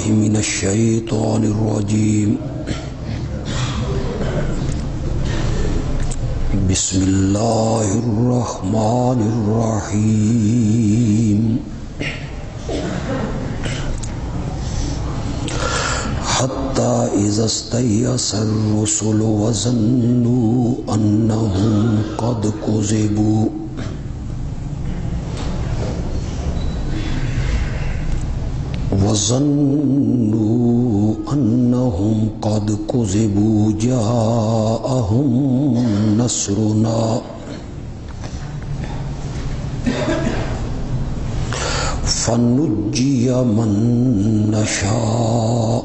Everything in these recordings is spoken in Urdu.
من الشیطان الرجیم بسم اللہ الرحمن الرحیم حتی اذا استیأس الرسل وظنوا انہم قد کذبوا وظنوا انہم قد کذبوا جاءہم نصرنا فنجی من نشاء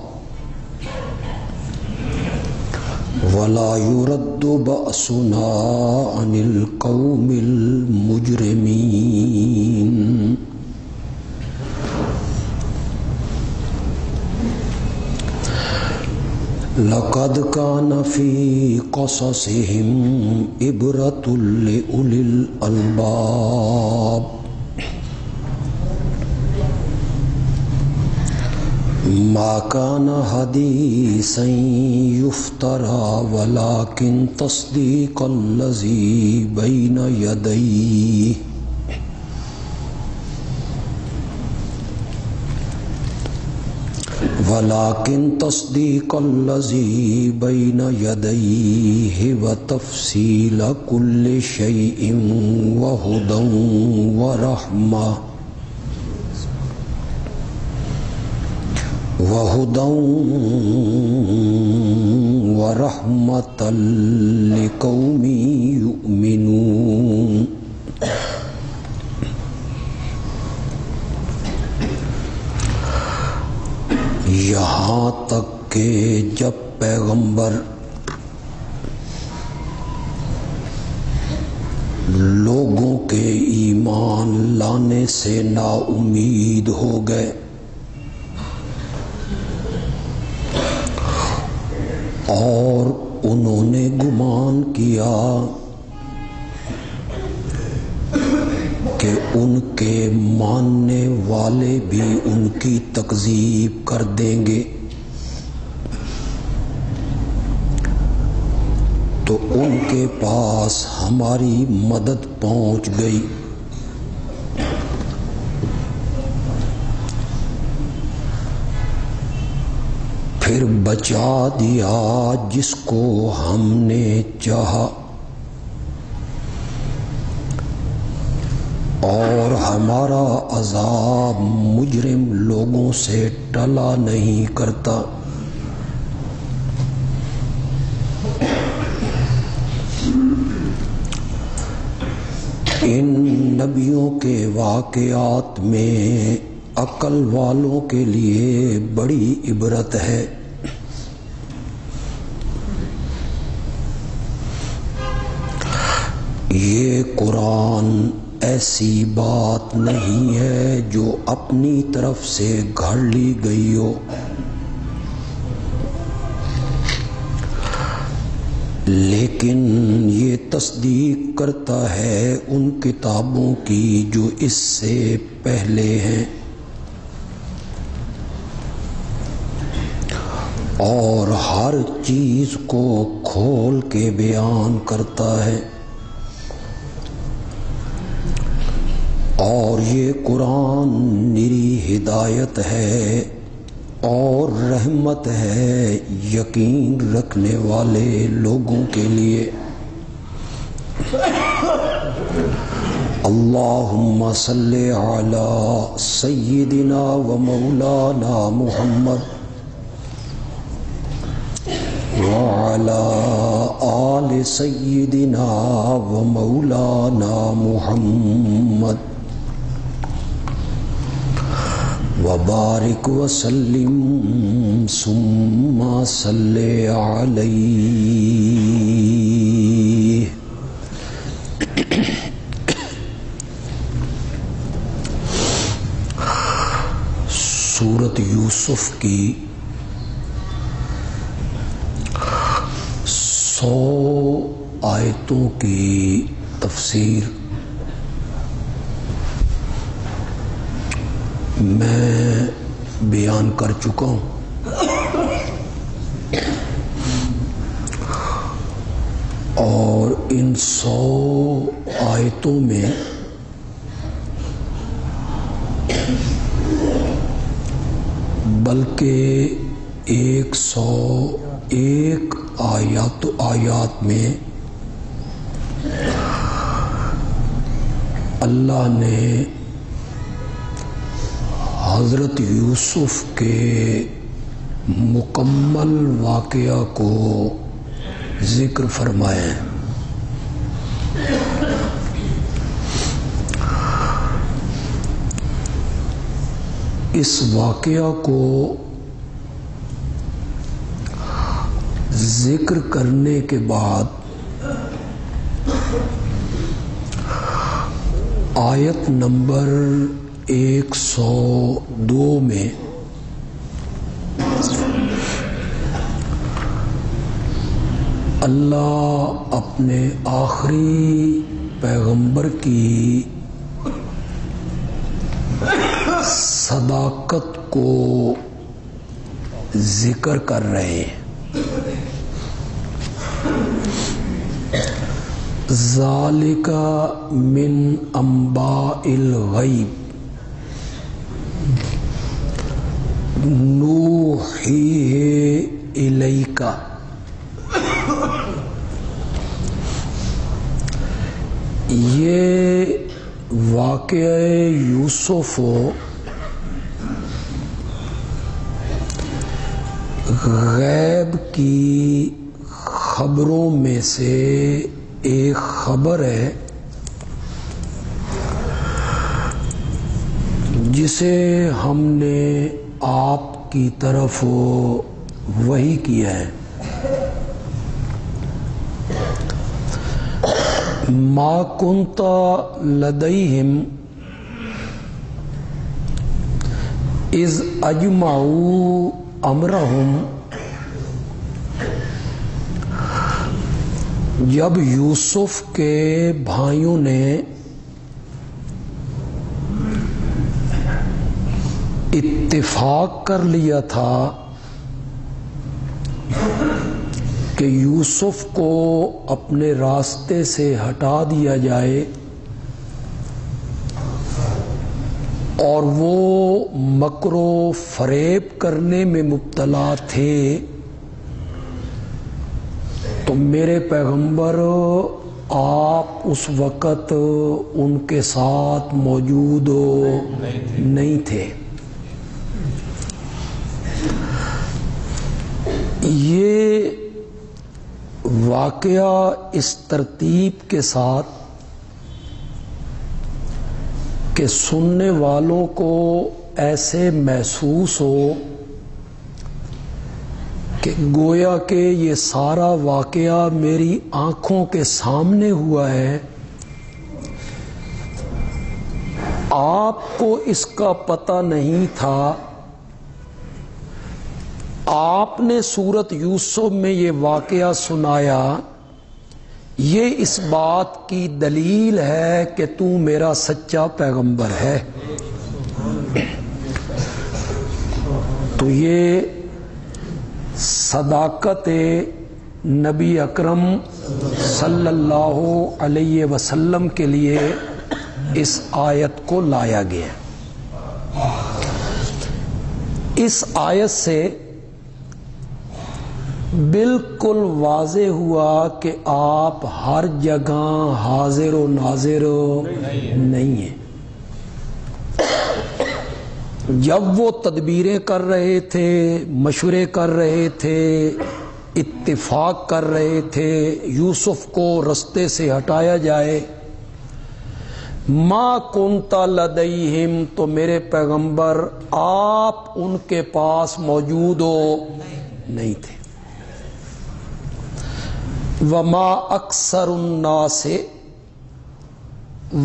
ولا يرد بأسنا عن القوم المجرمين لقد كان في قصصهم عبرة لأولي الألباب ما كان حديثا يفترى ولكن تصديق الذي بين يديه بين يديه وتفصيل كل شيء وهدى ورحمة لقوم يؤمنون یہاں تک کہ جب پیغمبر لوگوں کے ایمان لانے سے نا امید ہو گئے اور انہوں نے گمان کیا کہ ان کے ماننے والے بھی ان کی تکذیب کر دیں گے، تو ان کے پاس ہماری مدد پہنچ گئی۔ پھر بچا دیا جس کو ہم نے چاہا، اور ہمارا عذاب مجرم لوگوں سے ٹلا نہیں کرتا۔ ان نبیوں کے واقعات میں عقل والوں کے لیے بڑی عبرت ہے۔ یہ قرآن ایسی بات نہیں ہے جو اپنی طرف سے گھڑ لی گئی ہو، لیکن یہ تصدیق کرتا ہے ان کتابوں کی جو اس سے پہلے ہیں، اور ہر چیز کو کھول کے بیان کرتا ہے۔ اور یہ قرآن نری ہدایت ہے اور رحمت ہے یقین رکھنے والے لوگوں کے لیے۔ اللہم صلی علی سیدنا و مولانا محمد وعلی آل سیدنا و مولانا محمد وبارک وسلم ثم صلی علیہ۔ سورۃ یوسف کی 100 آیتوں کی تفسیر میں بیان کر چکا ہوں۔ اور ان 100 آیتوں میں بلکہ 101 آیات میں اللہ نے حضرت یوسف کے مکمل واقعہ کو ذکر فرمایا ہے۔ اس واقعہ کو ذکر کرنے کے بعد آیت نمبر 102 میں اللہ اپنے آخری پیغمبر کی صداقت کو ذکر کر رہے ہیں۔ ذالک من انباء الغیب نوحیہ الیک، یہ واقعہ یوسف غیب کی خبروں میں سے ایک خبر ہے جسے ہم نے آپ کی طرف وحی کیا ہے۔ ما کنت لدیہم اذ اجمعوا امرہم، جب یوسف کے بھائیوں نے اتفاق کر لیا تھا کہ یوسف کو اپنے راستے سے ہٹا دیا جائے، اور وہ مکر و فریب کرنے میں مبتلا تھے، تو میرے پیغمبر آپ اس وقت ان کے ساتھ موجود نہیں تھے۔ یہ واقعہ اس ترتیب کے ساتھ کہ سننے والوں کو ایسے محسوس ہو کہ گویا کہ یہ سارا واقعہ میری آنکھوں کے سامنے ہوا ہے، آپ کو اس کا پتہ نہیں تھا، آپ نے سورۃ یوسف میں یہ واقعہ سنایا، یہ اس بات کی دلیل ہے کہ تو میرا سچا پیغمبر ہے۔ تو یہ صداقت نبی اکرم صلی اللہ علیہ وسلم کے لیے اس آیت کو لایا گیا۔ اس آیت سے بالکل واضح ہوا کہ آپ ہر جگہ حاضر و ناظر نہیں ہیں۔ جب وہ تدبیریں کر رہے تھے، مشورے کر رہے تھے، اتفاق کر رہے تھے یوسف کو رستے سے ہٹایا جائے، ما کنت لدیہم، تو میرے پیغمبر آپ ان کے پاس موجود نہیں تھے۔ وما اکثر الناس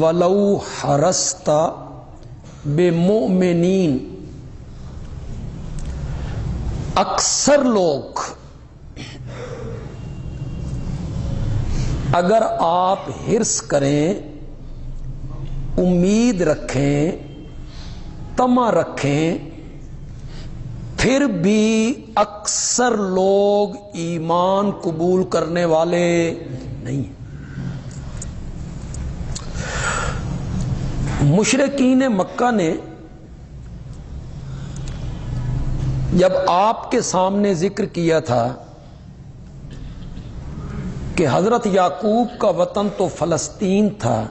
ولو حرصت بمؤمنین، اکثر لوگ اگر آپ حرص کریں، امید رکھیں، طمع رکھیں پھر بھی اکثر لوگ ایمان قبول کرنے والے نہیں ہیں۔ مشرکین مکہ نے جب آپ کے سامنے ذکر کیا تھا کہ حضرت یعقوب کا وطن تو فلسطین تھا،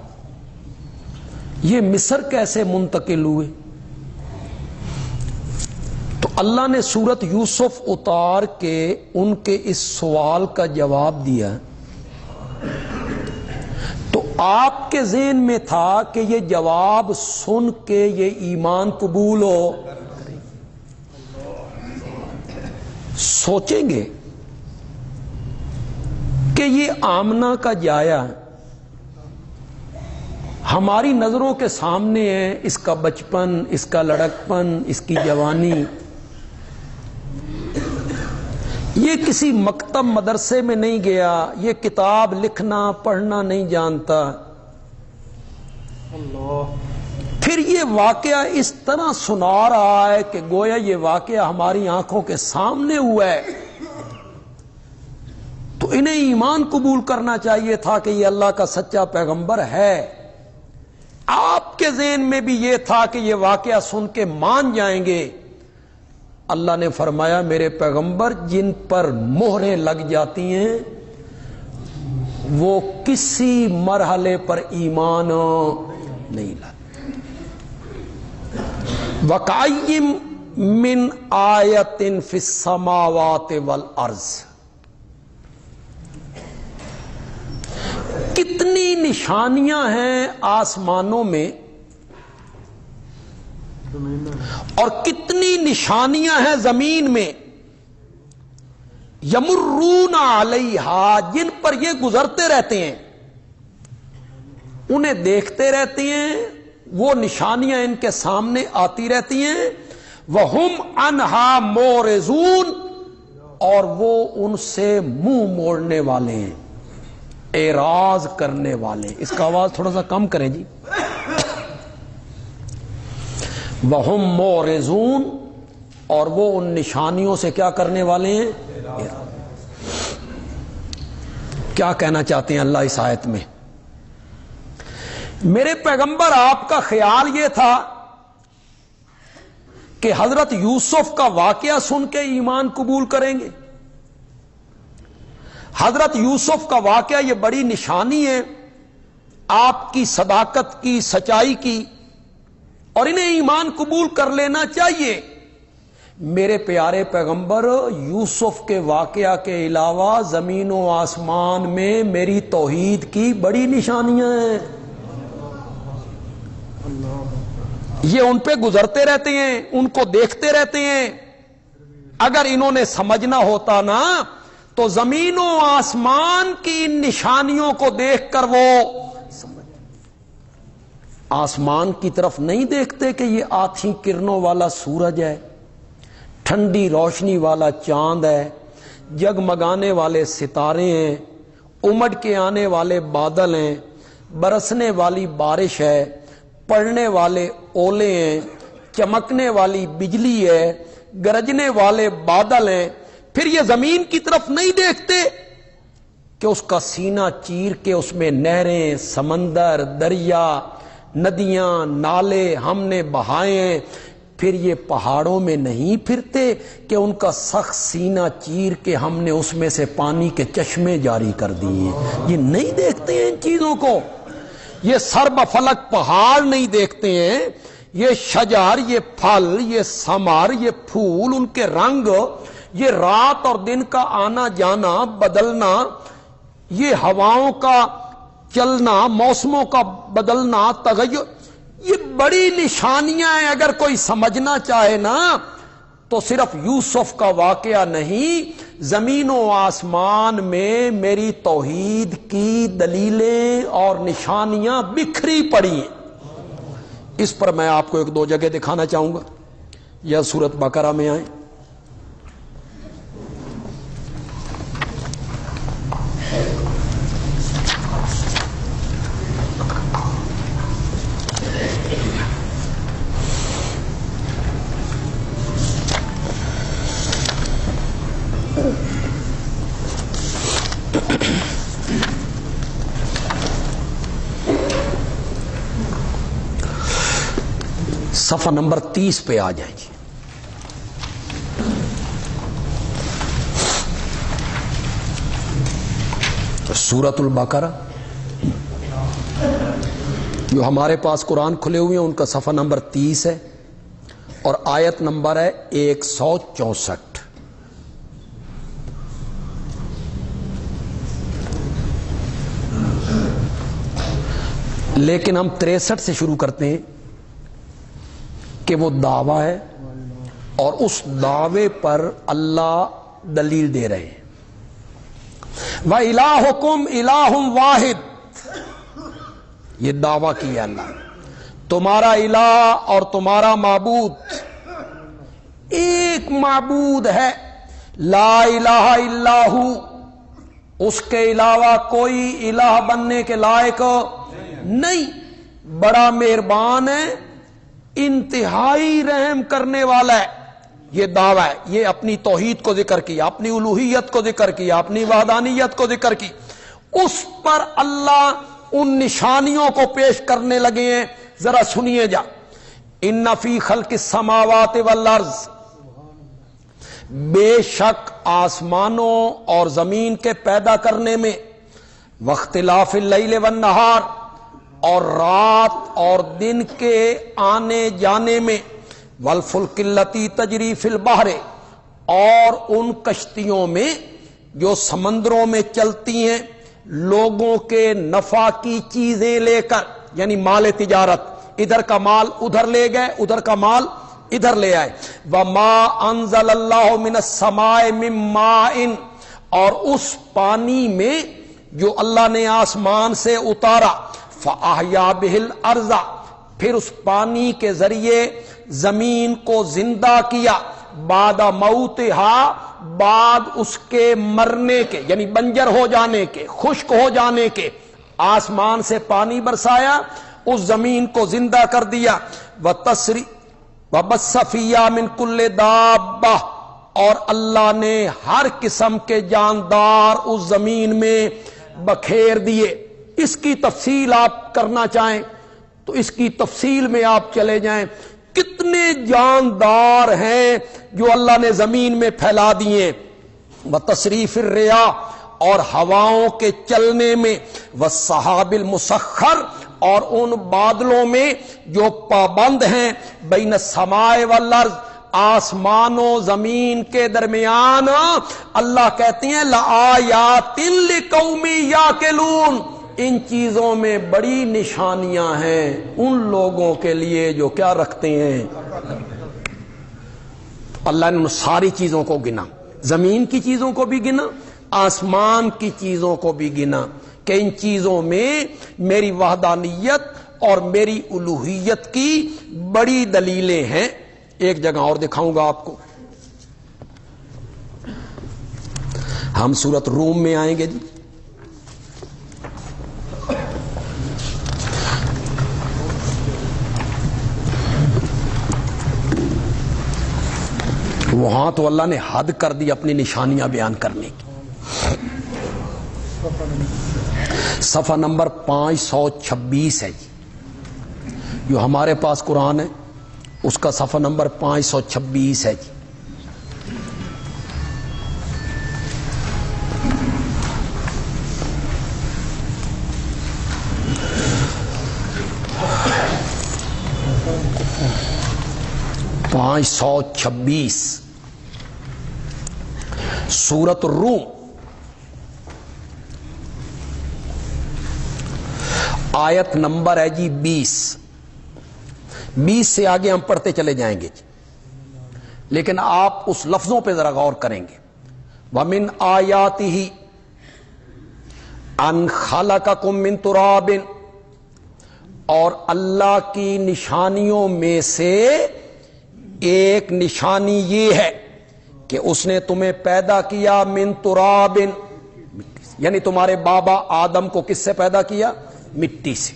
یہ مصر کیسے منتقل ہوئے، تو اللہ نے سورت یوسف اتار کے ان کے اس سوال کا جواب دیا۔ تو آپ کے ذہن میں تھا کہ یہ جواب سن کے یہ ایمان قبول ہو، سوچیں گے کہ یہ آمنہ کا جایا ہماری نظروں کے سامنے ہے، اس کا بچپن، اس کا لڑکپن، اس کی جوانی، یہ کسی مکتب مدرسے میں نہیں گیا، یہ کتاب لکھنا پڑھنا نہیں جانتا، پھر یہ واقعہ اس طرح سنا رہا ہے کہ گویا یہ واقعہ ہماری آنکھوں کے سامنے ہوا ہے، تو انہیں ایمان قبول کرنا چاہیے تھا کہ یہ اللہ کا سچا پیغمبر ہے۔ آپ کے ذہن میں بھی یہ تھا کہ یہ واقعہ سن کے مان جائیں گے۔ اللہ نے فرمایا میرے پیغمبر جن پر مہریں لگ جاتی ہیں وہ کسی مرحلے پر ایمان نہیں لاتے۔ وَكَأَيِّن مِّنْ آیَةٍ فِي السَّمَاوَاتِ وَالْأَرْضِ، کتنی نشانیاں ہیں آسمانوں میں اور کتنی نشانیاں ہیں زمین میں، یمرون علیہا، جن پر یہ گزرتے رہتے ہیں، انہیں دیکھتے رہتے ہیں، وہ نشانیاں ان کے سامنے آتی رہتی ہیں، وَهُمْ عَنْهَا مُعْرِضُونَ، اور وہ ان سے منہ موڑنے والے ہیں، اعراض کرنے والے۔ اس کا آواز تھوڑا سا کم کریں جی۔ وَهُمْ مُعْرِضُونَ، اور وہ ان نشانیوں سے کیا کرنے والے ہیں؟ کیا کہنا چاہتے ہیں اللہ اس آیت میں؟ میرے پیغمبر آپ کا خیال یہ تھا کہ حضرت یوسف کا واقعہ سن کے ایمان قبول کریں گے۔ حضرت یوسف کا واقعہ یہ بڑی نشانی ہے آپ کی صداقت کی، سچائی کی، اور انہیں ایمان قبول کر لینا چاہیے۔ میرے پیارے پیغمبر، یوسف کے واقعہ کے علاوہ زمین و آسمان میں میری توحید کی بڑی نشانیاں ہیں، یہ ان پہ گزرتے رہتے ہیں، ان کو دیکھتے رہتے ہیں۔ اگر انہوں نے سمجھنا ہوتا نا تو زمین و آسمان کی ان نشانیوں کو دیکھ کر وہ آسمان کی طرف نہیں دیکھتے کہ یہ آتھی کرنوں والا سورج ہے، ٹھنڈی روشنی والا چاند ہے، جگمگانے والے ستارے ہیں، امڈ کے آنے والے بادل ہیں، برسنے والی بارش ہے، پڑنے والے اولے ہیں، چمکنے والی بجلی ہے، گرجنے والے بادل ہیں۔ پھر یہ زمین کی طرف نہیں دیکھتے کہ اس کا سینہ چیر کے اس میں نہریں، سمندر، دریا، ندیاں، نالے ہم نے بہائے ہیں۔ پھر یہ پہاڑوں میں نہیں پھرتے کہ ان کا سخت سینہ چیر کے ہم نے اس میں سے پانی کے چشمے جاری کر دیے، یہ نہیں دیکھتے ہیں ان چیزوں کو۔ یہ سر بفلک پہاڑ نہیں دیکھتے ہیں، یہ شجر، یہ پھل، یہ ثمر، یہ پھول، ان کے رنگ، یہ رات اور دن کا آنا جانا بدلنا، یہ ہواؤں کا چلنا، موسموں کا بدلنا، تغیر، یہ بڑی نشانیاں ہیں۔ اگر کوئی سمجھنا چاہے نا تو صرف یوسف کا واقعہ نہیں، زمین و آسمان میں میری توحید کی دلیلیں اور نشانیاں بکھری پڑی ہیں۔ اس پر میں آپ کو ایک دو جگہ دکھانا چاہوں گا، یا سورۃ بقرہ میں آئیں۔ صفحہ نمبر 30 پہ آ جائیں جی. سورۃ البقرہ. جو ہمارے پاس قرآن کھلے ہوئے ہیں ان کا صفحہ نمبر 30 ہے اور آیت نمبر ہے 164. لیکن ہم 63 سے شروع کرتے ہیں کہ وہ دعویٰ ہے اور اس دعوے پر اللہ دلیل دے رہے ہیں. وَإِلَٰهُكُمْ إِلَٰهٌ وَاحِدٌ، یہ دعویٰ کیا اللہ، تمہارا الہ اور تمہارا معبود ایک معبود ہے، لا الہ الا ہو، اس کے علاوہ کوئی الہ بننے کے لائق نہیں. بڑا مہربان ہے، انتہائی رحم کرنے والا ہے. یہ دعویٰ ہے، یہ اپنی توحید کو ذکر کیا، اپنی الوہیت کو ذکر کیا، اپنی وحدانیت کو ذکر کی. اس پر اللہ ان نشانیوں کو پیش کرنے لگے ہیں. ذرا سنیے جا. ان فی خلق السماوات والارض، بے شک آسمانوں اور زمین کے پیدا کرنے میں، واختلاف اللیل والنہار، اور رات اور دن کے آنے جانے میں، والفلک التی تجری فی البحر، اور ان کشتیوں میں جو سمندروں میں چلتی ہیں لوگوں کے نفع کی چیزیں لے کر، یعنی مال تجارت، ادھر کا مال ادھر لے گئے، ادھر کا مال ادھر لے آئے. وما انزل اللہ من السماء من ماء، اور اس پانی میں جو اللہ نے آسمان سے اتارا، فاحیا بہ الارض، پھر اس پانی کے ذریعے زمین کو زندہ کیا، بعد موتہا، بعد اس کے مرنے کے، یعنی بنجر ہو جانے کے، خشک ہو جانے کے. آسمان سے پانی برسایا، اس زمین کو زندہ کر دیا. وبث فیہا من کل دابہ، اور اللہ نے ہر قسم کے جاندار اس زمین میں بکھیر دیے. اس کی تفصیل آپ کرنا چاہیں تو اس کی تفصیل میں آپ چلے جائیں. کتنے جاندار ہیں جو اللہ نے زمین میں پھیلا دیے. وتصریف الرياح، اور ہواؤں کے چلنے میں، والسحاب المسخر، اور ان بادلوں میں جو پابند ہیں، بین السماء والارض، آسمان و زمین کے درمیان. اللہ کہتے ہیں لآیات لقوم یعقلون، ان چیزوں میں بڑی نشانیاں ہیں ان لوگوں کے لیے جو کیا رکھتے ہیں. اللہ نے ساری چیزوں کو گنا، زمین کی چیزوں کو بھی گنا، آسمان کی چیزوں کو بھی گنا، کہ ان چیزوں میں میری وحدانیت اور میری الوہیت کی بڑی دلیلیں ہیں. ایک جگہ اور دکھاؤں گا آپ کو. ہم سورۃ روم میں آئیں گے جی. وہاں تو اللہ نے حد کر دی اپنی نشانیاں بیان کرنے کی. صفحہ نمبر 526 ہے جی. جو ہمارے پاس قرآن ہے اس کا صفحہ نمبر 526 ہے جی. سورۃ الروم آیت نمبر ہے جی 20 سے آگے ہم پڑھتے چلے جائیں گے جی. لیکن آپ اس لفظوں پہ ذرا غور کریں گے. وَمِنْ آیَاتِهِ أَنْ خَلَقَكُم مِّن تُرَابٍ، اور اللہ کی نشانیوں میں سے ایک نشانی یہ ہے کہ اس نے تمہیں پیدا کیا من تراب، یعنی تمہارے بابا آدم کو کس سے پیدا کیا؟ مٹی سے.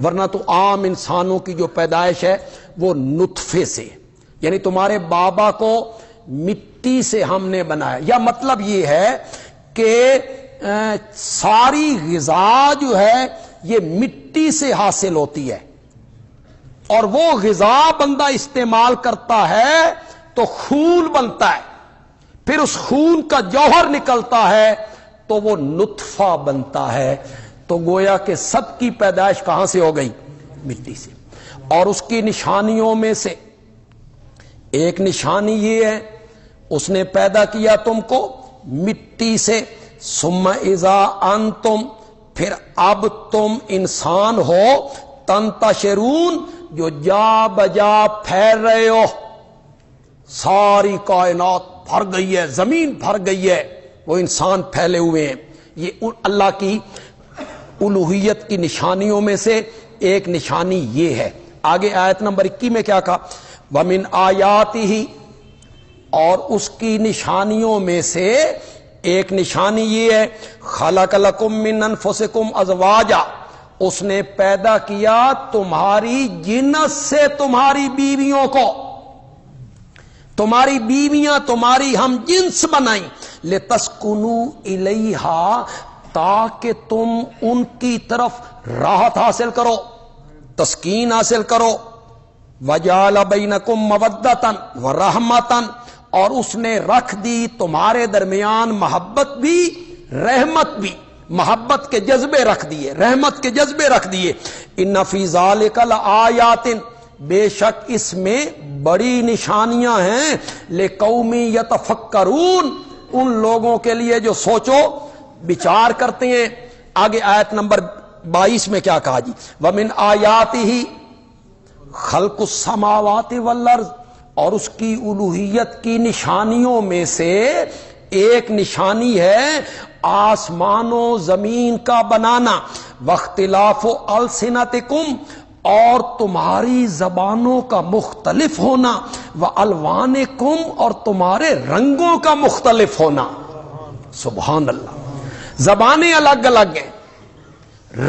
ورنہ تو عام انسانوں کی جو پیدائش ہے وہ نطفے سے، یعنی تمہارے بابا کو مٹی سے ہم نے بنایا، یا مطلب یہ ہے کہ ساری غذا جو ہے یہ مٹی سے حاصل ہوتی ہے، اور وہ غذا بندہ استعمال کرتا ہے تو خون بنتا ہے، پھر اس خون کا جوہر نکلتا ہے تو وہ نطفہ بنتا ہے۔ تو گویا کہ سب کی پیدائش کہاں سے ہو گئی؟ مٹی سے۔ اور اس کی نشانیوں میں سے ایک نشانی یہ ہے اس نے پیدا کیا تم کو مٹی سے، ثم اذا انتم، پھر اب تم انسان ہو، تنتشرون، جو جا بجا پھیل رہے ہو، ساری کائنات بھر گئی ہے، زمین بھر گئی ہے، وہ انسان پھیلے ہوئے ہیں۔ یہ اللہ کی الوہیت کی نشانیوں میں سے ایک نشانی یہ ہے۔ آگے آیت نمبر 21 میں کیا کہا؟ وَمِنْ آیَاتِهِ، اور اس کی نشانیوں میں سے ایک نشانی یہ ہے خَلَقَ لَكُم مِّنْ أَنفُسِكُمْ أَزْوَاجًا، اس نے پیدا کیا تمہاری جنس سے تمہاری بیویوں کو، تمہاری بیویاں تمہاری ہم جنس بنائیں، لِتَسْكُنُوا إِلَيْهَا، تاکہ تم ان کی طرف راحت حاصل کرو، تسکین حاصل کرو، وَجَعَلَ بَيْنَكُمْ مَوَدَّةً وَرَحْمَةً، اور اس نے رکھ دی تمہارے درمیان محبت بھی رحمت بھی، محبت کے جذبے رکھ دیے، رحمت کے جذبے رکھ دیے۔ ان فی ذالک لآیات، بے شک اس میں بڑی نشانیاں ہیں، لقوم یتفکرون، ان لوگوں کے لیے جو سوچو بچار کرتے ہیں۔ آگے آیت نمبر 22 میں کیا کہا جی؟ وَمِنْ آیَاتِهِ خَلْقُ السَّمَاوَاتِ وَالْأَرْضِ، اور اس کی الوہیت کی نشانیوں میں سے ایک نشانی ہے آسمان و زمین کا بنانا، وَاخْتِلَافُ أَلْسِنَتِكُمْ، اور تمہاری زبانوں کا مختلف ہونا، وَأَلْوَانِكُمْ، اور تمہارے رنگوں کا مختلف ہونا۔ سبحان اللہ، زبانیں الگ الگ ہیں،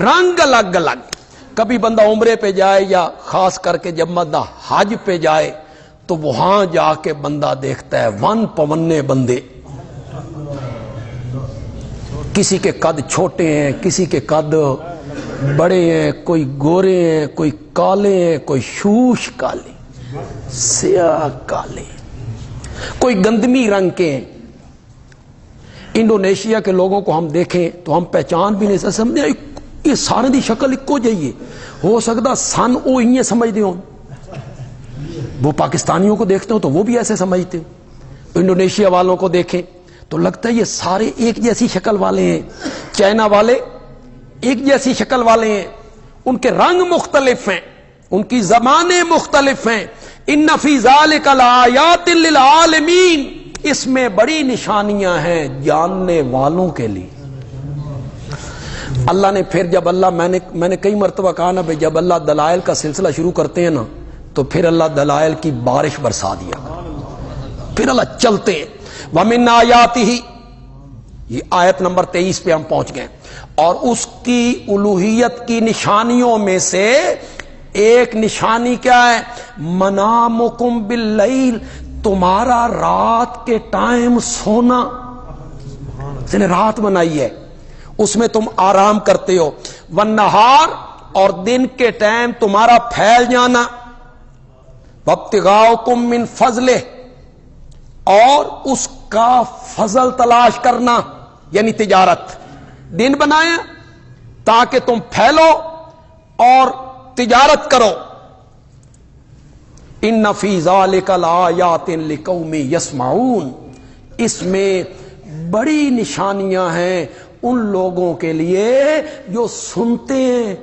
رنگ الگ الگ۔ کبھی بندہ عمرے پہ جائے یا خاص کر کے جب بندہ حج پہ جائے تو وہاں جا کے بندہ دیکھتا ہے ون پونے بندے، کسی کے قد چھوٹے ہیں، کسی کے قد بڑے ہیں، کوئی گورے ہیں، کوئی کالے ہیں، کوئی شوش کالے، سیاہ کالے، کوئی گندمی رنگ کے ہیں۔ انڈونیشیا کے لوگوں کو ہم دیکھیں تو ہم پہچان بھی نہیں سمجھے، یہ سارے دی شکل ایکو جائیے، ہو سکتا سن او ہی سمجھتے ہوں، وہ پاکستانیوں کو دیکھتے ہو تو وہ بھی ایسے سمجھتے ہو، انڈونیشیا والوں کو دیکھیں تو لگتا ہے یہ سارے ایک جیسی شکل والے ہیں، چائنا والے ایک جیسی شکل والے ہیں، ان کے رنگ مختلف ہیں، ان کی زبانیں مختلف ہیں۔ ان فی ذالک لآیات للعالمین، اس میں بڑی نشانیاں ہیں جاننے والوں کے لیے۔ اللہ نے پھر جب اللہ میں نے کئی مرتبہ کہا نا بھائی، جب اللہ دلائل کا سلسلہ شروع کرتے ہیں نا تو پھر اللہ دلائل کی بارش برسا دیا، پھر اللہ چلتے ہیں۔ وَمِنْ آیَاتِهِ، یہ آیت نمبر 23 پہ ہم پہنچ گئے، اور اس کی الوہیت کی نشانیوں میں سے ایک نشانی کیا ہے؟ منامکم باللیل، تمہارا رات کے ٹائم سونا، اس نے رات بنائی ہے، اس میں تم آرام کرتے ہو، والنہار، اور دن کے ٹائم تمہارا پھیل جانا، وابتغاؤکم من فضلہ، اور اس کا فضل تلاش کرنا، یعنی تجارت۔ دن بنایا تاکہ تم پھیلو اور تجارت کرو۔ ان فی ذالک لآیات لقوم یسمعون، اس میں بڑی نشانیاں ہیں ان لوگوں کے لیے جو سنتے ہیں،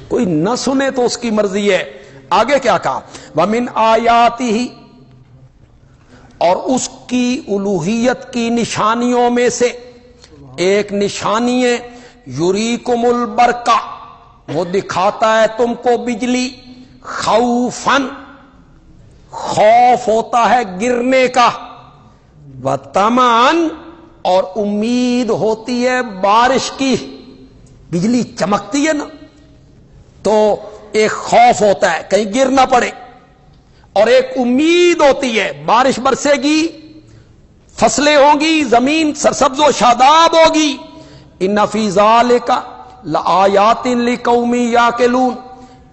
کوئی نہ سنے تو اس کی مرضی ہے۔ آگے کیا کہا؟ وَمِنْ آیَاتِهِ، اور اس کی الوہیت کی نشانیوں میں سے ایک نشانی ہے یریکم البرقہ، وہ دکھاتا ہے تم کو بجلی، خوفاً، خوف ہوتا ہے گرنے کا، وطمعاً، اور امید ہوتی ہے بارش کی۔ بجلی چمکتی ہے نا تو ایک خوف ہوتا ہے کہیں گر نہ پڑے، اور ایک امید ہوتی ہے بارش برسے گی، فصلیں ہوں گی، زمین سرسبز و شاداب ہوگی. ان فی ذالک لآیات لقوم یعقلون،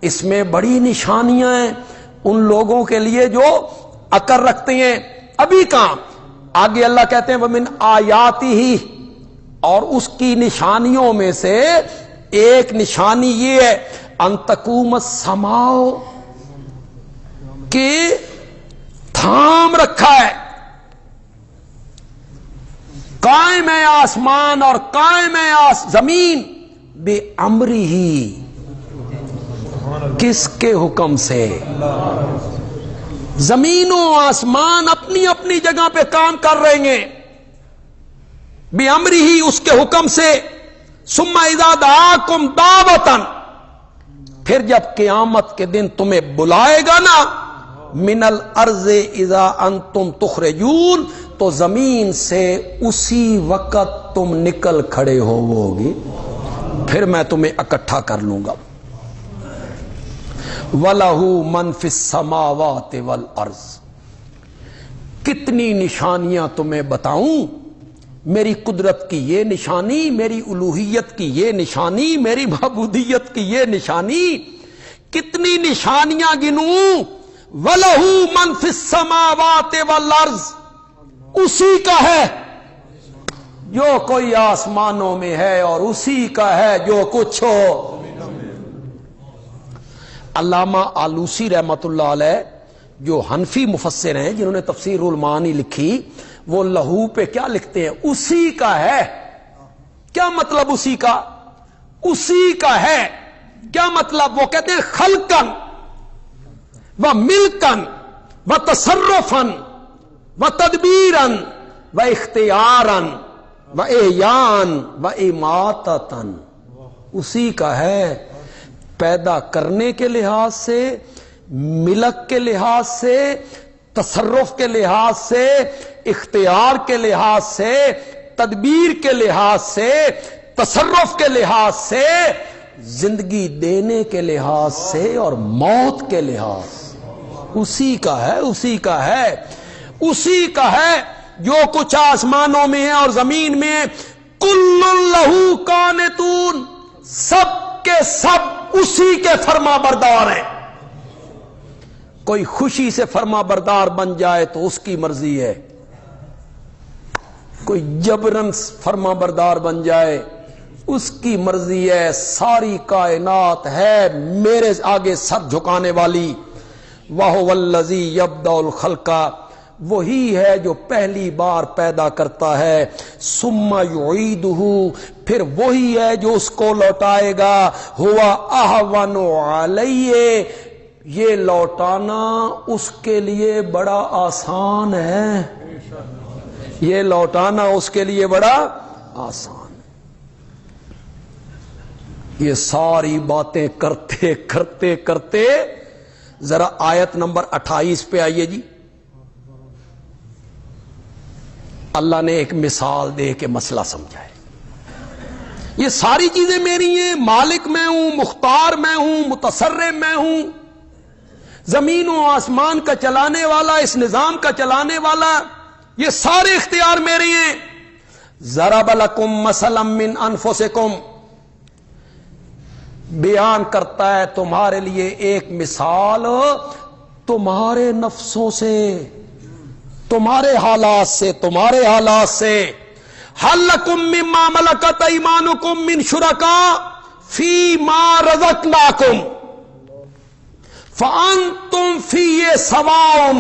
اس میں بڑی نشانیاں ہیں ان لوگوں کے لیے جو عقل رکھتے ہیں. ابھی کہاں، آگے اللہ کہتے ہیں ومن آیاتہ، اور اس کی نشانیوں میں سے ایک نشانی یہ ہے ان تقوم السماء، کہ تھام رکھا ہے، قائم ہے آسمان اور قائم ہے زمین بے امری ہی، کس کے حکم سے؟ زمین و آسمان اپنی اپنی جگہ پہ کام کر رہے ہیں بے امری ہی، اس کے حکم سے. ثم اذا دعاکم دعوۃ، پھر جب قیامت کے دن تمہیں بلائے گا نا، من الارض اذا انتم تخرجون، تو زمین سے اسی وقت تم نکل کھڑے ہووگے، پھر میں تمہیں اکٹھا کر لوں گا. وَلَهُ مَن فِي السَّمَاوَاتِ وَالْأَرْضِ، کتنی نشانیاں تمہیں بتاؤں، میری قدرت کی یہ نشانی، میری الوہیت کی یہ نشانی، میری معبودیت کی یہ نشانی، کتنی نشانیاں گنوں. وَلَهُ مَن فِي السَّمَاوَاتِ وَالْأَرْضِ، اسی کا ہے جو کوئی آسمانوں میں ہے اور اسی کا ہے جو کچھ ہو. علامہ آلوسی رحمت اللہ علیہ جو حنفی مفسر ہیں جنہوں نے تفسیر المعانی لکھی، وہ لہو پہ کیا لکھتے ہیں؟ اسی کا ہے. کیا مطلب اسی کا؟ اسی کا ہے کیا مطلب؟ وہ کہتے ہیں خلقن و ملکن و تصرفن و تدبیرن و اختیارن و احیان و اماتتن، اسی کا ہے. پیدا کرنے کے لحاظ سے، ملک کے لحاظ سے، تصرف کے لحاظ سے، اختیار کے لحاظ سے، تدبیر کے لحاظ سے، تصرف کے لحاظ سے، زندگی دینے کے لحاظ سے اور موت کے لحاظ سے، اسی کا ہے، اسی کا ہے، اسی کا ہے. جو کچھ آسمانوں میں ہے اور زمین میں ہے، کل لہو قانتون، سب کے سب اسی کے فرما بردار ہیں. کوئی خوشی سے فرما بردار بن جائے تو اس کی مرضی ہے، کوئی جبرن فرما بردار بن جائے اس کی مرضی ہے. ساری کائنات ہے میرے آگے سر جھکانے والی. وَهُوَ الَّذِي يَبْدَأُ الْخَلْقَ، وہی ہے جو پہلی بار پیدا کرتا ہے. ثُمَّ يُعِيدُهُ، پھر وہی ہے جو اس کو لوٹائے گا. هُوَ أَهْوَنُ عَلَيْهِ، یہ لوٹانا اس کے لیے بڑا آسان ہے، یہ لوٹانا اس کے لیے بڑا آسان ہے. یہ ساری باتیں کرتے کرتے کرتے ذرا آیت نمبر 28 پہ آئیے جی. اللہ نے ایک مثال دے کے مسئلہ سمجھائے. یہ ساری چیزیں میری ہیں، مالک میں ہوں، مختار میں ہوں، متصرف میں ہوں، زمین و آسمان کا چلانے والا، اس نظام کا چلانے والا، یہ سارے اختیار میرے ہیں. ضرب لکم مثلا من انفسکم، بیان کرتا ہے تمہارے لیے ایک مثال تمہارے نفسوں سے، تمہارے حالات سے، تمہارے حالات سے. هل لکم مما ملکت ایمانکم من شرکاء فیما رزقناکم فانتم فیہ سواء،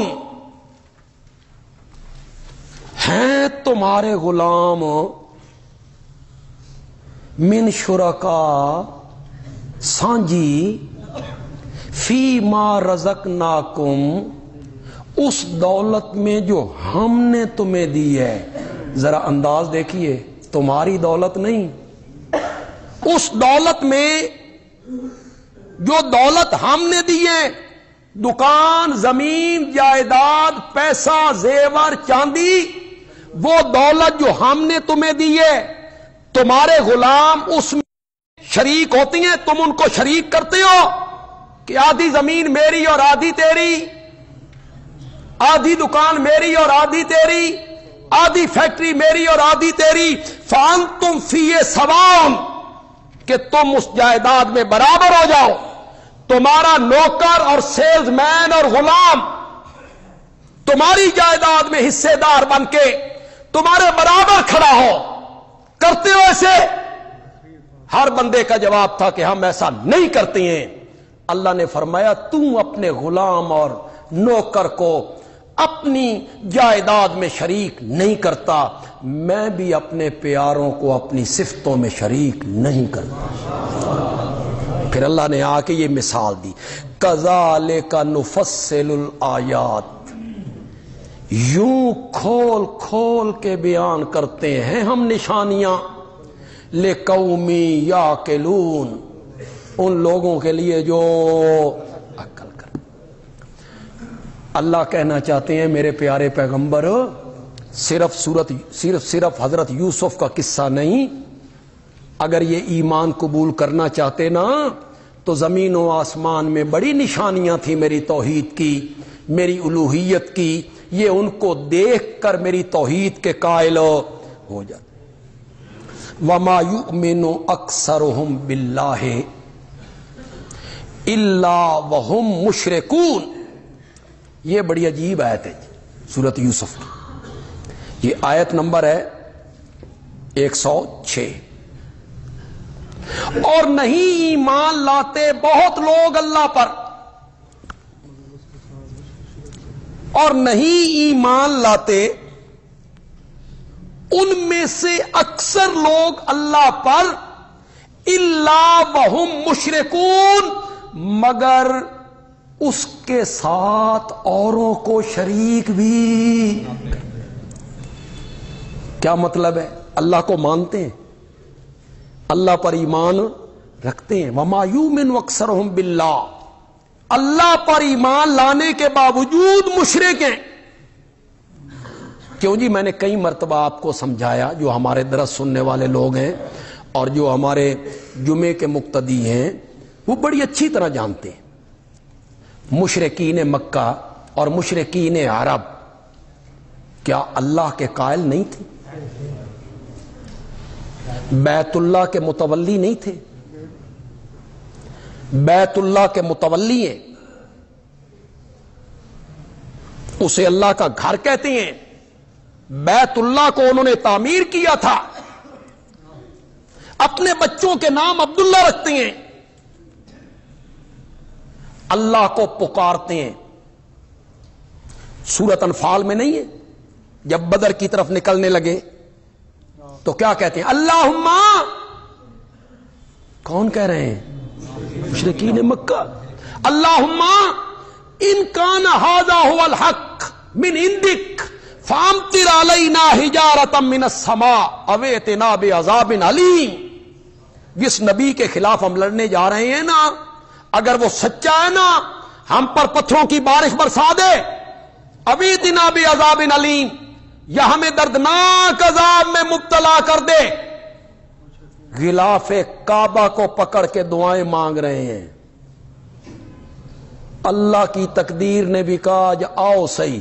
ہیں تمہارے غلام من شرکاء سانجی، فیما رزقناکم اس دولت میں جو ہم نے تمہیں دی ہے. ذرا انداز دیکھیے، تمہاری دولت نہیں، اس دولت میں جو دولت ہم نے دی ہے، دکان، زمین، جائیداد، پیسہ، زیور، چاندی، وہ دولت جو ہم نے تمہیں دی ہے، تمہارے غلام اس میں شریک ہوتی ہیں، تم ان کو شریک کرتے ہو کہ آدھی زمین میری اور آدھی تیری، آدھی دکان میری اور آدھی تیری، آدھی فیکٹری میری اور آدھی تیری، فانتم فیہ سواء، کہ تم اس جائیداد میں برابر ہو جاؤ، تمہارا نوکر اور سیلز مین اور غلام تمہاری جائیداد میں حصے دار بن کے تمہارے برابر کھڑا ہو، کرتے ہو ایسے؟ ہر بندے کا جواب تھا کہ ہم ایسا نہیں کرتے ہیں۔ اللہ نے فرمایا تم اپنے غلام اور نوکر کو اپنی جائیداد میں شریک نہیں کرتا، میں بھی اپنے پیاروں کو اپنی صفتوں میں شریک نہیں کرتا۔ پھر اللہ نے آ کے یہ مثال دی، کذالک نفصل الآیات، یوں کھول کھول کے بیان کرتے ہیں ہم نشانیاں، لقوم یعقلون، ان لوگوں کے لیے جو عقل کر۔ اللہ کہنا چاہتے ہیں میرے پیارے پیغمبر، صرف حضرت یوسف کا قصہ نہیں، اگر یہ ایمان قبول کرنا چاہتے نا تو زمین و آسمان میں بڑی نشانیاں تھیں میری توحید کی، میری الوہیت کی، یہ ان کو دیکھ کر میری توحید کے قائل ہو جاتے۔ وما یؤمن اکثرهم باللہ الا وهم مشرکون، یہ بڑی عجیب آیت ہے سورۃ یوسف کی، یہ آیت نمبر ہے 106۔ اور نہیں ایمان لاتے بہت لوگ اللہ پر، اور نہیں ایمان لاتے ان میں سے اکثر لوگ اللہ پر، الا وہم مشرکون، مگر اس کے ساتھ اوروں کو شریک بھی۔ کیا مطلب ہے؟ اللہ کو مانتے ہیں، اللہ پر ایمان رکھتے ہیں، وما یؤمن اکثرهم باللہ، اللہ پر ایمان لانے کے باوجود مشرک ہیں۔ کیوں جی؟ میں نے کئی مرتبہ آپ کو سمجھایا، جو ہمارے درس سننے والے لوگ ہیں اور جو ہمارے جمعے کے مقتدی ہیں وہ بڑی اچھی طرح جانتے ہیں، مشرکین مکہ اور مشرکین عرب کیا اللہ کے قائل نہیں تھے؟ بیت اللہ کے متولی نہیں تھے؟ بیت اللہ کے متولی ہیں، اسے اللہ کا گھر کہتے ہیں، بیت اللہ کو انہوں نے تعمیر کیا تھا، اپنے بچوں کے نام عبداللہ رکھتے ہیں، اللہ کو پکارتے ہیں۔ سورۃ انفال میں نہیں ہے جب بدر کی طرف نکلنے لگے تو کیا کہتے ہیں؟ اللہم، کون کہہ رہے ہیں؟ مشرکین مکہ، اللہم ان کان ھذا ھو الحق من عندک فامطر علینا حجارۃ من السماء او ائتنا بعذاب علیم۔ جس نبی کے خلاف ہم لڑنے جا رہے ہیں نا، اگر وہ سچا ہے نا، ہم پر پتھروں کی بارش برسا دے، او ائتنا بعذاب علیم، یا ہمیں دردناک عذاب میں مبتلا کر دے۔ غلاف کعبہ کو پکڑ کے دعائیں مانگ رہے ہیں۔ اللہ کی تقدیر نے بھی کہا کہ آؤ صحیح،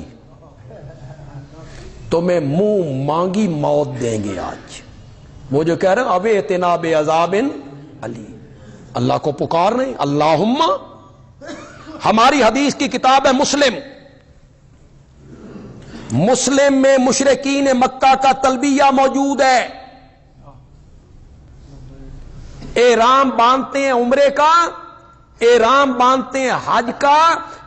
تمہیں منہ مانگی موت دیں گے آج۔ وہ جو کہہ رہے ہیں اب ائتنا بعذاب علیم، اللہ کو پکار رہے ہیں۔ اللہم، ہماری حدیث کی کتاب ہے مسلم، مسلم میں مشرکین مکہ کا تلبیہ موجود ہے۔ احرام باندھتے ہیں عمرے کا، احرام باندھتے ہیں حج کا،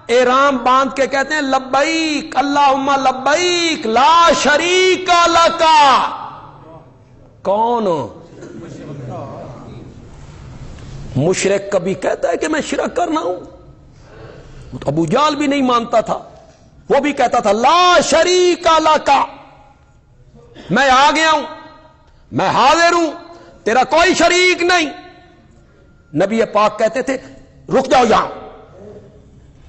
احرام باندھ کے کہتے ہیں لبیک اللہم لبیک لا شریک لک۔ کون؟ مشرک کبھی کہتا ہے کہ میں شرک کرنا ہوں؟ ابو جہل بھی نہیں مانتا تھا، وہ بھی کہتا تھا لا شریک لک، میں آ گیا ہوں، میں حاضر ہوں، تیرا کوئی شریک نہیں۔ نبی پاک کہتے تھے رک جاؤ، یہاں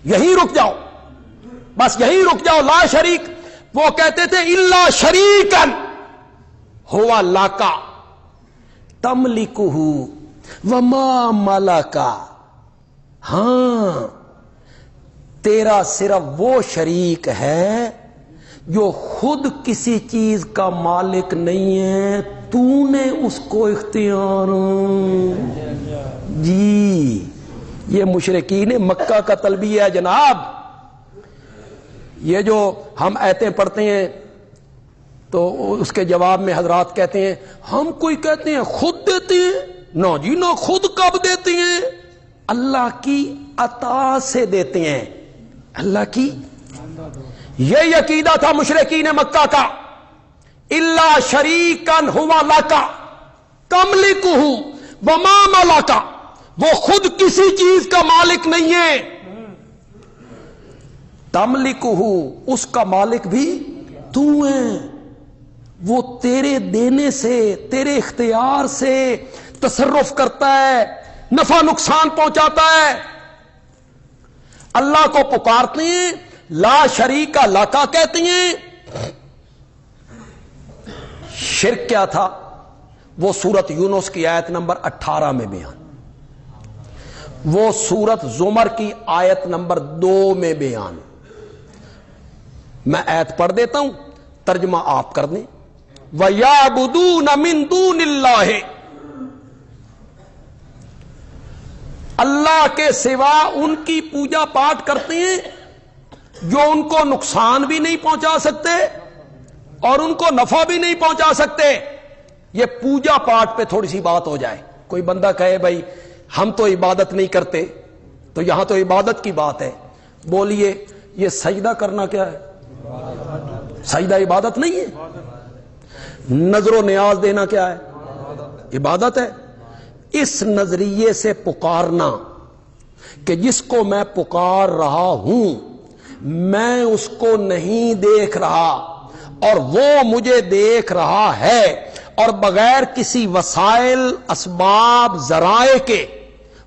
یہیں رک جاؤ، بس یہیں رک جاؤ، لا شریک۔ وہ کہتے تھے الا شریکن ہوا لک تملکہ وما ملکا، ہاں تیرا صرف وہ شریک ہے جو خود کسی چیز کا مالک نہیں ہے، تو نے اس کو اختیار۔ جی یہ مشرکین مکہ کا تلبیہ ہے جناب۔ یہ جو ہم آیتیں پڑھتے ہیں تو اس کے جواب میں حضرات کہتے ہیں ہم کوئی کہتے ہیں خود دیتے ہیں، نہ جی نہ، خود کب دیتے ہیں؟ اللہ کی عطا سے دیتے ہیں، اللہ کی۔ یہ عقیدہ تھا مشرکین مکہ کا، الا شریکا ہوا لکا تملکہ وما ملکا، وہ خود کسی چیز کا مالک نہیں ہے، تملکہ اس کا مالک بھی تو ہے، وہ تیرے دینے سے، تیرے اختیار سے تصرف کرتا ہے، نفع نقصان پہنچاتا ہے۔ اللہ کو پکارتے ہیں، لا شریک لکا کہتے ہیں۔ شرک کیا تھا وہ سورت یونس کی آیت نمبر 18 میں بیان، وہ سورت زمر کی آیت نمبر 2 میں بیان۔ میں آیت پڑھ دیتا ہوں، ترجمہ آپ کر دیں۔ وَيَعْبُدُونَ مِن دُونِ اللَّهِ، اللہ کے سوا ان کی پوجا پاٹ کرتے ہیں جو ان کو نقصان بھی نہیں پہنچا سکتے اور ان کو نفع بھی نہیں پہنچا سکتے۔ یہ پوجا پاٹ پہ تھوڑی سی بات ہو جائے۔ کوئی بندہ کہے بھائی ہم تو عبادت نہیں کرتے، تو یہاں تو عبادت کی بات ہے، بولیے یہ سجدہ کرنا کیا ہے؟ سجدہ عبادت نہیں ہے؟ نظر و نیاز دینا کیا ہے؟ عبادت ہے۔ اس نظریے سے پکارنا کہ جس کو میں پکار رہا ہوں میں اس کو نہیں دیکھ رہا اور وہ مجھے دیکھ رہا ہے، اور بغیر کسی وسائل اسباب ذرائع کے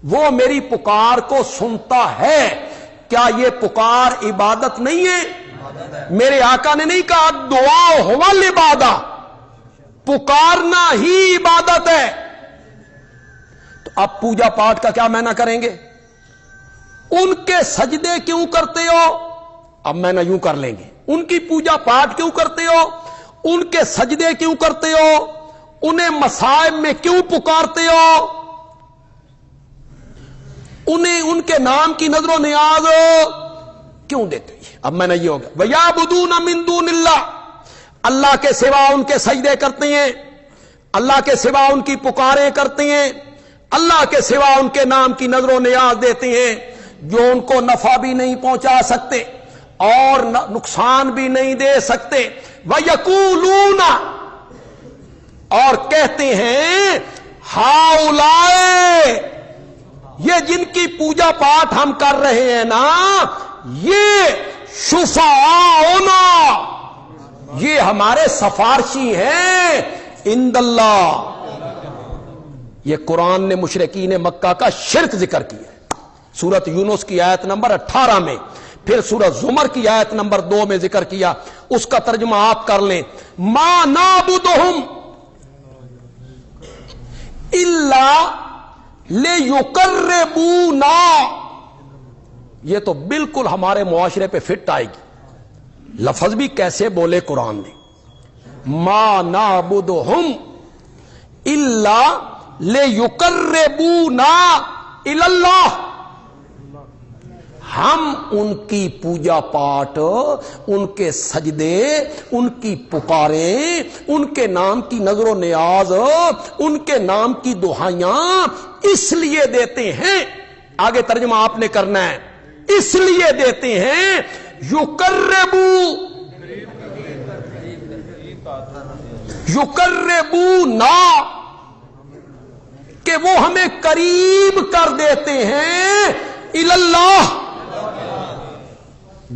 وہ میری پکار کو سنتا ہے، کیا یہ پکار عبادت نہیں ہے؟ میرے آقا نے نہیں کہا دعا ہوا العبادہ، پکارنا ہی عبادت ہے۔ تو اب پوجا پاٹ کا کیا معنی کریں گے؟ ان کے سجدے کیوں کرتے ہو؟ اب معنی یوں کر لیں گے، ان کی پوجا پاٹ کیوں کرتے ہو؟ ان کے سجدے کیوں کرتے ہو؟ انہیں مصائب میں کیوں پکارتے ہو؟ انہیں ان کے نام کی نظر و نیاز کیوں دیتے ہو؟ اب میں نے یہ ہوگا وَيَعْبُدُونَ مِن دُونِ اللَّهِ، اللہ کے سوا ان کے سجدے کرتے ہیں، اللہ کے سوا ان کی پکاریں کرتے ہیں، اللہ کے سوا ان کے نام کی نظر و نیاز دیتے ہیں جو ان کو نفع بھی نہیں پہنچا سکتے اور نقصان بھی نہیں دے سکتے۔ وَيَقُولُونَ، اور کہتے ہیں ہَؤُلَاءِ، یہ جن کی پوجا پاٹ ہم کر رہے ہیں نا، یہ شفعاؤنا، یہ ہمارے سفارشی ہیں عند اللہ۔ یہ قرآن نے مشرکین مکہ کا شرک ذکر کیا ہے سورت یونس کی آیت نمبر 18 میں، پھر سورت زمر کی آیت نمبر 2 میں ذکر کیا۔ اس کا ترجمہ آپ کر لیں، ما نعبدہم الا لیقربونا، یہ تو بالکل ہمارے معاشرے پہ فٹ آئے گی، لفظ بھی کیسے بولے قرآن نے، ما نعبدہم الا لیقربونا الی اللہ، ہم ان کی پوجا پاٹ، ان کے سجدے، ان کی پکاریں، ان کے نام کی نظر و نیاز، ان کے نام کی دعائیاں اس لیے دیتے ہیں، آگے ترجمہ آپ نے کرنا ہے، اس لیے دیتے ہیں یقربونا، کہ وہ ہمیں قریب کر دیتے ہیں الی اللہ۔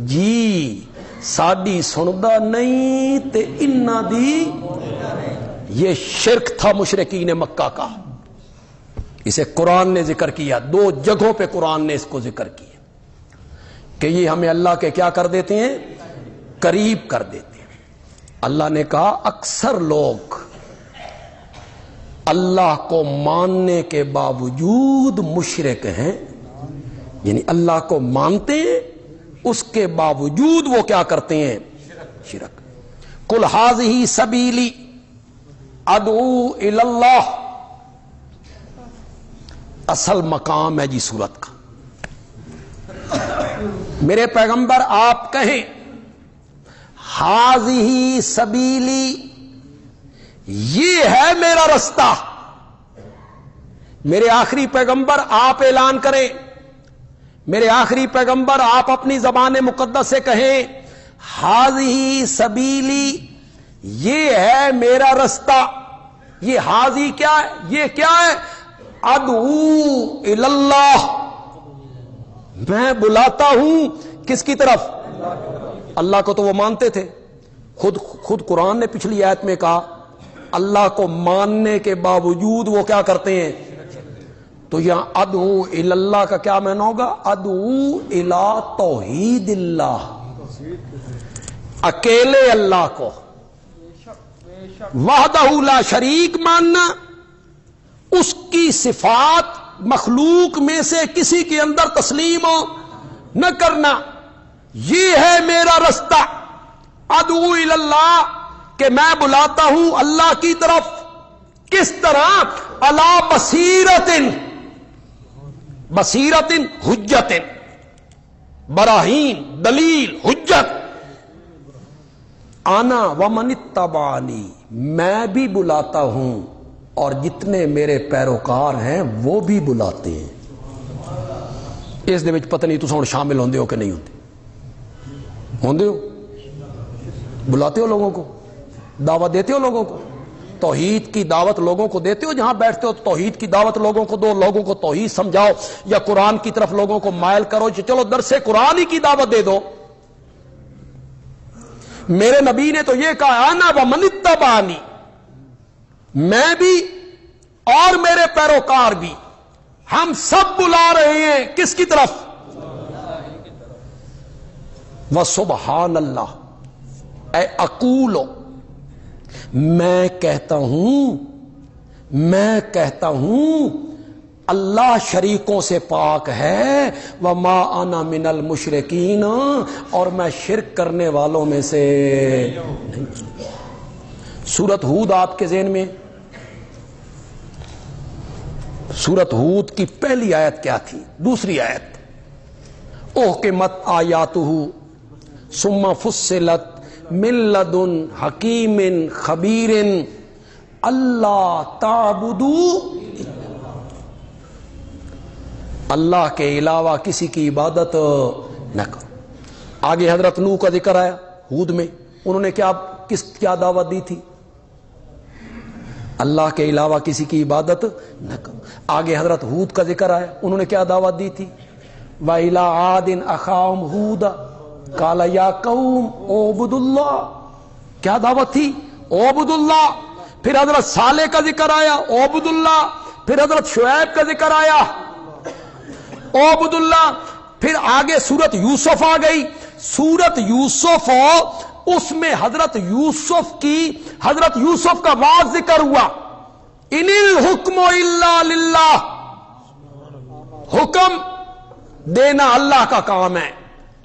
جی ساڈی سندا نہیں تے انہاں دی، یہ شرک تھا مشرکین مکہ کا، اسے قرآن نے ذکر کیا، 2 جگہوں پہ قرآن نے اس کو ذکر کیا کہ یہ ہمیں اللہ کے کیا کر دیتے ہیں؟ قریب کر دیتے ہیں۔ اللہ نے کہا اکثر لوگ اللہ کو ماننے کے باوجود مشرک ہیں، یعنی اللہ کو مانتے ہیں اس کے باوجود وہ کیا کرتے ہیں؟ شرک۔ قل ھذہ سبیلی ادعو الی اللہ، اصل مقام ہے جی سورت کا۔ میرے پیغمبر آپ کہیں ھذہ سبیلی، یہ ہے میرا رستہ۔ میرے آخری پیغمبر آپ اعلان کریں، میرے آخری پیغمبر آپ اپنی زبان مقدس سے کہیں ھذہ سبیلی، یہ ہے میرا رستہ۔ یہ ھذہ کیا ہے؟ یہ کیا ہے؟ ادعو الی اللہ، میں بلاتا ہوں کس کی طرف؟ اللہ کو تو وہ مانتے تھے، خود قرآن نے پچھلی آیت میں کہا اللہ کو ماننے کے باوجود وہ کیا کرتے ہیں؟ تو یہاں ادعو الی اللہ کا کیا معنی ہوگا؟ ادعو الی توحید اللہ، اکیلے اللہ کو وحدہ لا شریک ماننا، اس کی صفات مخلوق میں سے کسی کے اندر تسلیم نہ کرنا، یہ ہے میرا رستہ۔ ادعو الی اللہ کہ میں بلاتا ہوں اللہ کی طرف، کس طرح؟ علی بصیرت، بصیرت حجت، براہین دلیل حجت۔ انا ومن اتبعنی، میں بھی بلاتا ہوں اور جتنے میرے پیروکار ہیں وہ بھی بلاتے ہیں۔ اس دے وچ پتہ نہیں تساں شامل ہوندے ہو کہ نہیں ہوندے ہو؟ بلاتے ہو لوگوں کو، دعوت دیتے ہو لوگوں کو، توحید کی دعوت لوگوں کو دیتے ہو؟ جہاں بیٹھتے ہو توحید کی دعوت لوگوں کو دو، لوگوں کو توحید سمجھاؤ، یا قرآن کی طرف لوگوں کو مائل کرو، چلو درس قرآن ہی کی دعوت دے دو۔ میرے نبی نے تو یہ کہا انا ومن اتبعنی، میں بھی اور میرے پیروکار بھی، ہم سب بلا رہے ہیں کس کی طرف؟ وسبحان اللہ، اے اقول، میں کہتا ہوں اللہ شریکوں سے پاک ہے، وما انا من المشرکین، اور میں شرک کرنے والوں میں سے نہیں۔ سورۃ ہود آپ کے ذہن میں؟ سورۃ ہود کی پہلی آیت کیا تھی؟ دوسری آیت احکمت آیاتہ ثم فصلت من لدن حکیم خبیر اللہ تعبدوا، اللہ کے علاوہ کسی کی عبادت نہ کرو۔ آگے حضرت نوح کا ذکر آیا ہود میں، انہوں نے کیا دعوت دی تھی؟ اللہ کے علاوہ کسی کی عبادت نہ کرو۔ آگے حضرت ہود کا ذکر آیا، انہوں نے کیا دعوت دی تھی؟ وَإِلَىٰ عَادٍ أَخَاهُمْ هُودًا قَالَ يَا قَوْمِ اعْبُدُوا اللَّهَ، کیا دعوت تھی؟ اعبدوا اللہ۔ پھر حضرت صالح کا ذکر آیا، اعبدوا اللہ۔ پھر حضرت شعیب کا ذکر آیا، اعبدوا اللہ۔ پھر آگے سورت یوسف آ گئی، سورت یوسف، اس میں حضرت یوسف کا واضح ذکر ہوا، ان الحکم الا للہ، حکم دینا اللہ کا کام ہے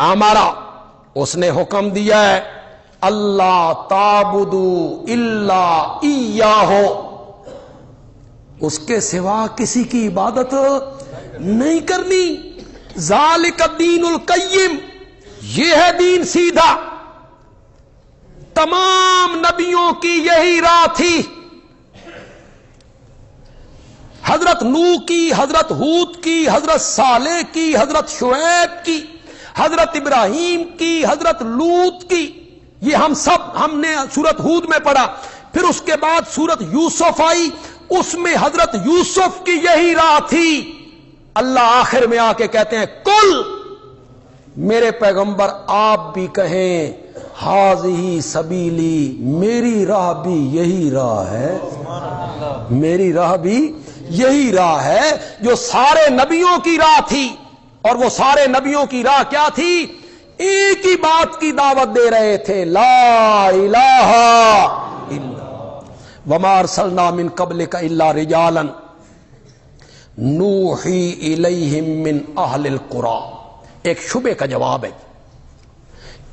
ہمارا، اس نے حکم دیا ہے اللہ تعبدوا الا ایاہ، اس کے سوا کسی کی عبادت نہیں کرنی۔ ذالک الدین القیم، یہ ہے دین سیدھا۔ تمام نبیوں کی یہی راہ تھی، حضرت نوح کی، حضرت ہود کی، حضرت صالح کی، حضرت شعیب کی، حضرت ابراہیم کی، حضرت لوط کی، یہ ہم نے سورت ہود میں پڑھا۔ پھر اس کے بعد سورت یوسف آئی، اس میں حضرت یوسف کی یہی راہ تھی۔ اللہ آخر میں آ کے کہتے ہیں کل، میرے پیغمبر آپ بھی کہیں ھذہ سبیلی، میری راہ بھی یہی راہ ہے، میری راہ بھی یہی راہ ہے جو سارے نبیوں کی راہ تھی۔ اور وہ سارے نبیوں کی راہ کیا تھی؟ ایک ہی بات کی دعوت دے رہے تھے، لا الہ الا وما ارسلنا من قبلک الا رجالا نوحی الیہم من اہل القری۔ ایک شبے کا جواب ہے،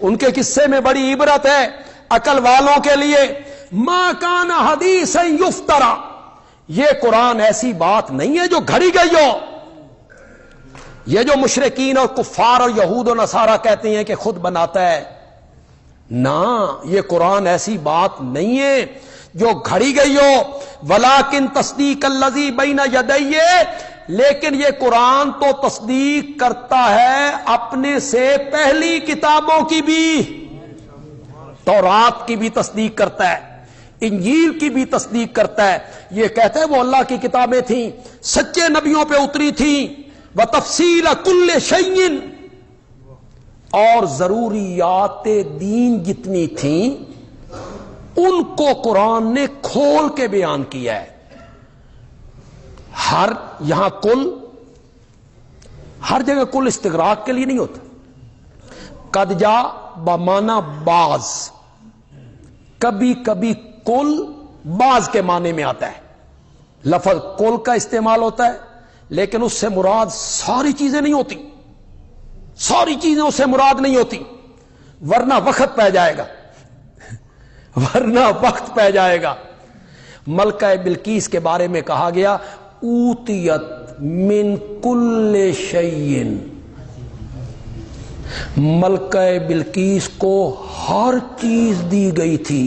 ان کے قصے میں بڑی عبرت ہے عقل والوں کے لیے. ما کان حدیثا یفترا، یہ قرآن ایسی بات نہیں ہے جو گھڑی گئی ہو. یہ جو مشرکین اور کفار اور یہود و نصارہ کہتے ہیں کہ خود بناتا ہے، نہ، یہ قرآن ایسی بات نہیں ہے جو گھڑی گئی ہو. ولیکن تصدیق الذی بین یدیہ، لیکن یہ قرآن تو تصدیق کرتا ہے اپنے سے پہلی کتابوں کی بھی. تورات کی بھی تصدیق کرتا ہے، انجیل کی بھی تصدیق کرتا ہے. یہ کہتا ہے وہ اللہ کی کتابیں تھیں، سچے نبیوں پہ اتری تھیں. وتفصیل کل شیء، اور ضروریات دین جتنی تھیں ان کو قرآن نے کھول کے بیان کیا ہے. یہاں کل ہر جگہ کل استغراق کے لیے نہیں ہوتا. قد جاء بمعنی بعض، کبھی کبھی کل بعض کے معنی میں آتا ہے. لفظ کل کا استعمال ہوتا ہے لیکن اس سے مراد ساری چیزیں نہیں ہوتی، ساری چیزیں اس سے مراد نہیں ہوتی، ورنہ وقت پہ جائے گا، ورنہ وقت پہ جائے گا. ملکہ بلقیس کے بارے میں کہا گیا اوتیت من کل شیء، ملکہ بلقیس کو ہر چیز دی گئی تھی.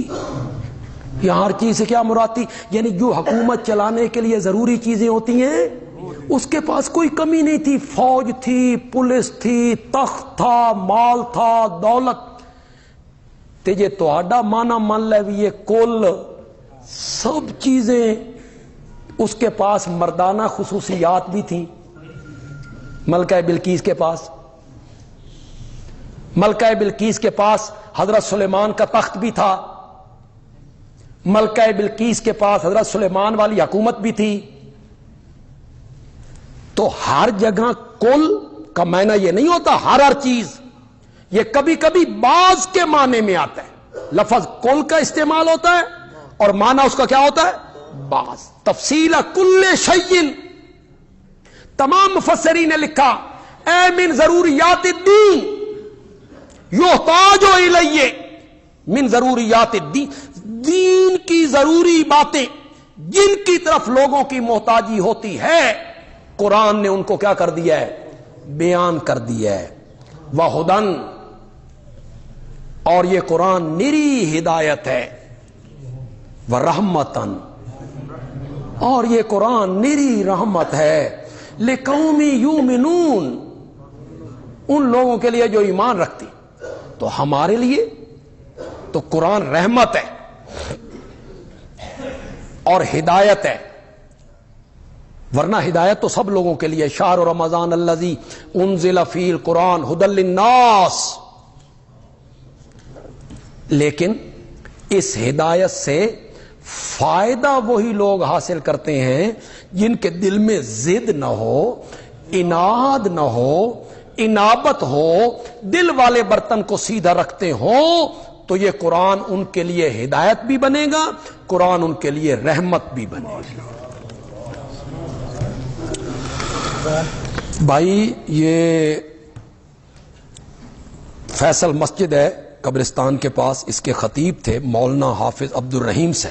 یہ ہر چیز سے کیا مراد تھی؟ یعنی جو حکومت چلانے کے لیے ضروری چیزیں ہوتی ہیں اس کے پاس کوئی کمی نہیں تھی. فوج تھی، پولیس تھی، تخت تھا، مال تھا، دولت. تجھے تو آڈا مانا من لے بھی یہ کل سب چیزیں اس کے پاس. مردانہ خصوصیات بھی تھیں ملکہ بلقیس کے پاس. ملکہ بلقیس کے پاس حضرت سلیمان کا تخت بھی تھا، ملکہ بلقیس کے پاس حضرت سلیمان والی حکومت بھی تھی. تو ہر جگہ کل کا معنی یہ نہیں ہوتا ہر چیز، یہ کبھی کبھی بعض کے معنی میں آتا ہے. لفظ کل کا استعمال ہوتا ہے اور معنی اس کا کیا ہوتا ہے؟ بعض. تفصیل کل شیء، تمام مفسرین نے لکھا اے من ضروریات الدین یحتاج الیہ، من ضروریات الدین، دین کی ضروری باتیں جن کی طرف لوگوں کی محتاجی ہوتی ہے قرآن نے ان کو کیا کر دیا ہے؟ بیان کر دیا ہے. وہدن، اور یہ قرآن نری ہدایت ہے. ورحمتن، اور یہ قرآن نری رحمت ہے. لقوم یؤمنون، ان لوگوں کے لیے جو ایمان رکھتی. تو ہمارے لیے تو قرآن رحمت ہے اور ہدایت ہے، ورنہ ہدایت تو سب لوگوں کے لیے. شہر رمضان الذی انزل فیہ القرآن ھدی للناس، لیکن اس ہدایت سے فائدہ وہی لوگ حاصل کرتے ہیں جن کے دل میں ضد نہ ہو، اناد نہ ہو، انابت ہو، دل والے برتن کو سیدھا رکھتے ہوں. تو یہ قرآن ان کے لیے ہدایت بھی بنے گا، قرآن ان کے لیے رحمت بھی بنے گا. بھائی یہ فیصل مسجد ہے قبرستان کے پاس، اس کے خطیب تھے مولانا حافظ عبد الرحیم سے.